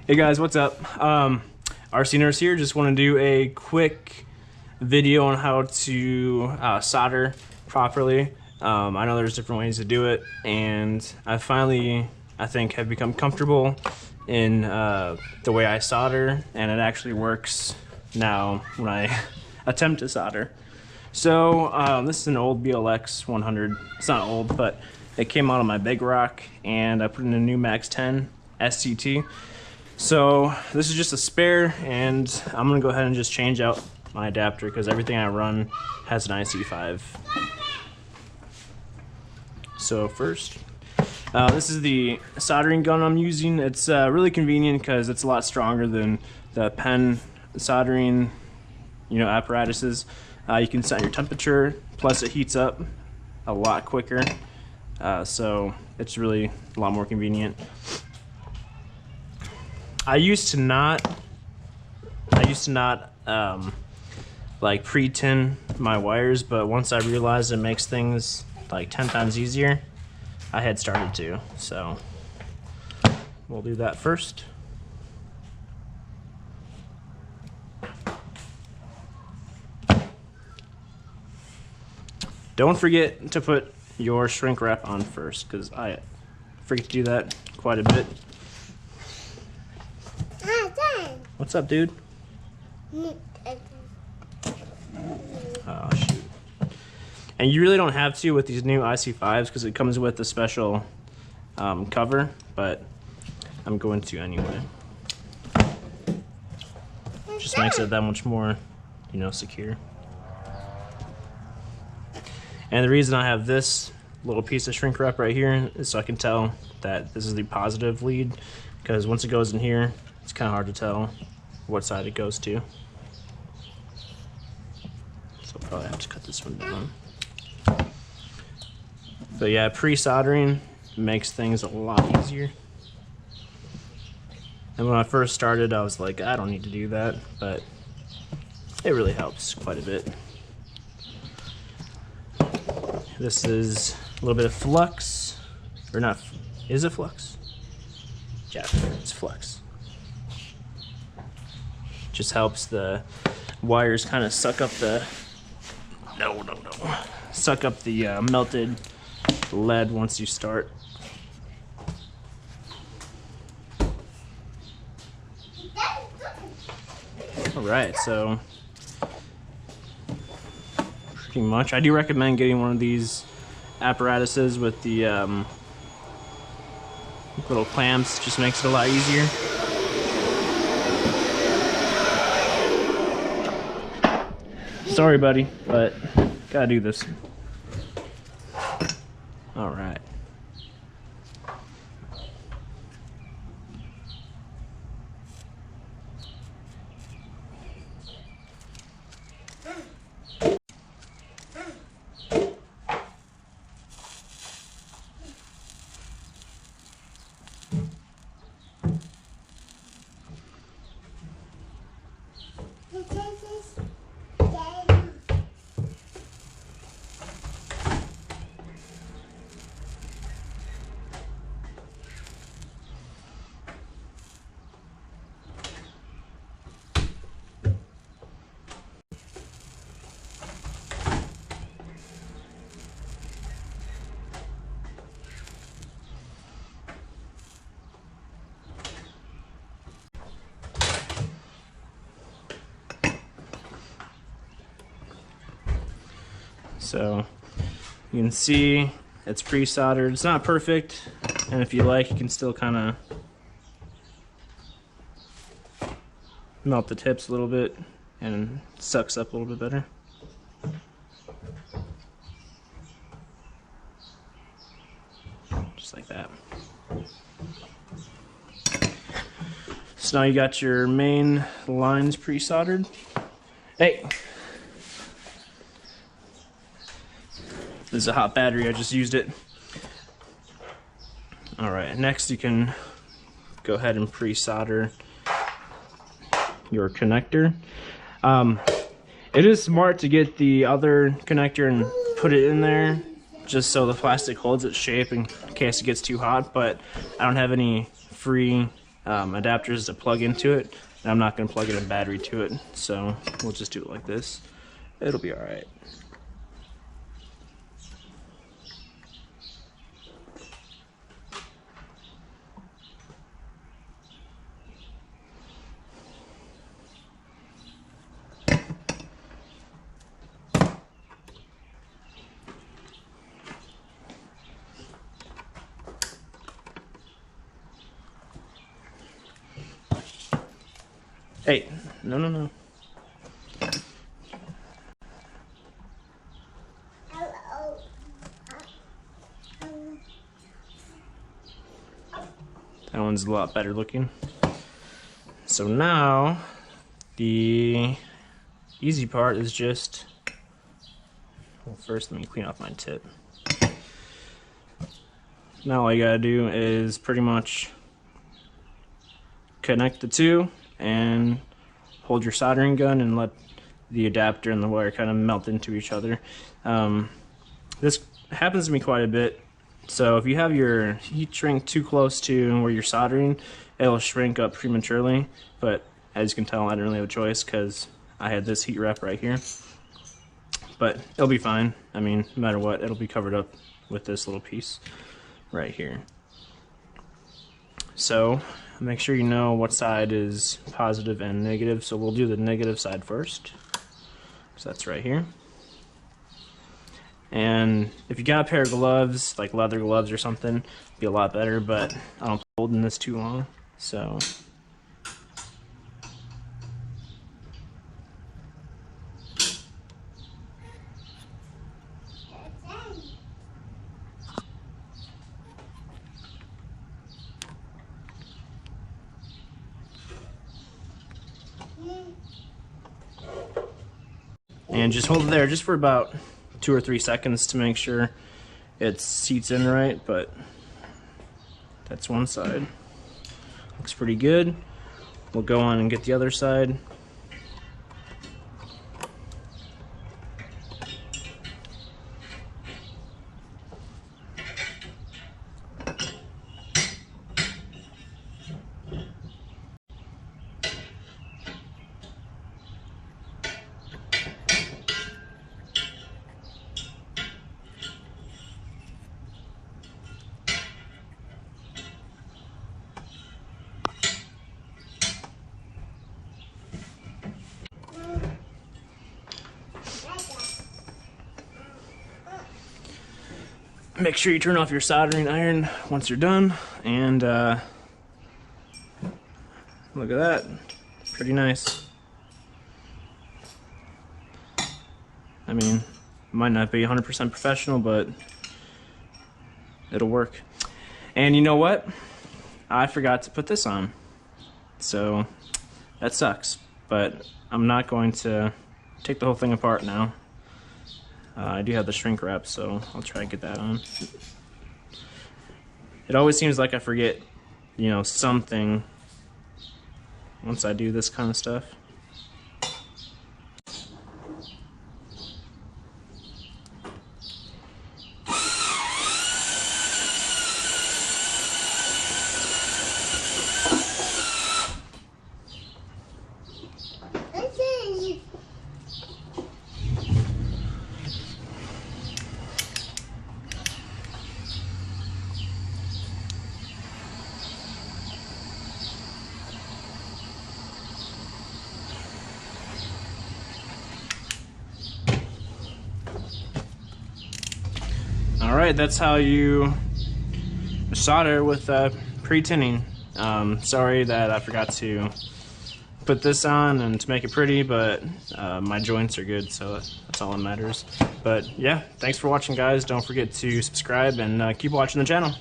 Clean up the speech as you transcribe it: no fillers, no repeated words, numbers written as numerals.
Hey guys, what's up? RC Nurse here. Just want to do a quick video on how to solder properly. I know there's different ways to do it, and I finally, I think, have become comfortable in the way I solder, and it actually works now when I attempt to solder. So this is an old BLX 100. It's not old, but it came out of my Big Rock, and I put in a new Max 10 SCT. So this is just a spare, and I'm gonna go ahead and just change out my adapter because everything I run has an IC5. So first, this is the soldering gun I'm using. It's really convenient because it's a lot stronger than the pen soldering, apparatuses. You can set your temperature, plus it heats up a lot quicker. So it's really a lot more convenient. I used to not like pre-tin my wires, but once I realized it makes things like 10 times easier, I had started to. So we'll do that first. Don't forget to put your shrink wrap on first, because I forget to do that quite a bit. What's up, dude? Oh, shoot. And you really don't have to with these new IC5s because it comes with a special cover, but I'm going to anyway. Just makes it that much more, secure. And the reason I have this little piece of shrink wrap right here is so I can tell that this is the positive lead, because once it goes in here, it's kind of hard to tell what side it goes to. So I'll probably have to cut this one down. But yeah, pre-soldering makes things a lot easier. And when I first started, I was like, I don't need to do that, but it really helps quite a bit. This is a little bit of flux, or not, is it flux? Yeah, it's flux. Just helps the wires kind of suck up the suck up the melted lead once you start. All right, so pretty much I do recommend getting one of these apparatuses with the little clamps. Just makes it a lot easier. Sorry, buddy, but gotta do this. All right. So you can see it's pre-soldered. It's not perfect, and if you like, you can still kind of melt the tips a little bit, and it sucks up a little bit better. Just like that. So now you got your main lines pre-soldered. Hey! This is a hot battery, I just used it. Alright, next you can go ahead and pre-solder your connector. It is smart to get the other connector and put it in there just so the plastic holds its shape in case it gets too hot, but I don't have any free adapters to plug into it, and I'm not going to plug in a battery to it, so we'll just do it like this. It'll be alright. Hey, no. That one's a lot better looking. So now, the easy part is just, well, first let me clean off my tip. Now all you gotta do is pretty much connect the two and hold your soldering gun and let the adapter and the wire kind of melt into each other. This happens to me quite a bit. So if you have your heat shrink too close to where you're soldering, it'll shrink up prematurely. But as you can tell, I didn't really have a choice because I had this heat wrap right here. But it'll be fine. I mean, no matter what, it'll be covered up with this little piece right here. So make sure you know what side is positive and negative. So we'll do the negative side first. So that's right here. And if you got a pair of gloves, like leather gloves or something, it'd be a lot better, but I don't hold in this too long, so. And just hold it there just for about 2 or 3 seconds to make sure it seats in right, but that's one side. Looks pretty good. We'll go on and get the other side. Make sure you turn off your soldering iron once you're done, and look at that, pretty nice. I mean, might not be 100% professional, but it'll work. And you know what? I forgot to put this on, so that sucks, but I'm not going to take the whole thing apart now. I do have the shrink wrap, so I'll try to get that on. It always seems like I forget, you know, something once I do this kind of stuff. Alright, that's how you solder with pre-tinning. Sorry that I forgot to put this on and to make it pretty, but my joints are good, so that's all that matters. But yeah, thanks for watching, guys. Don't forget to subscribe and keep watching the channel.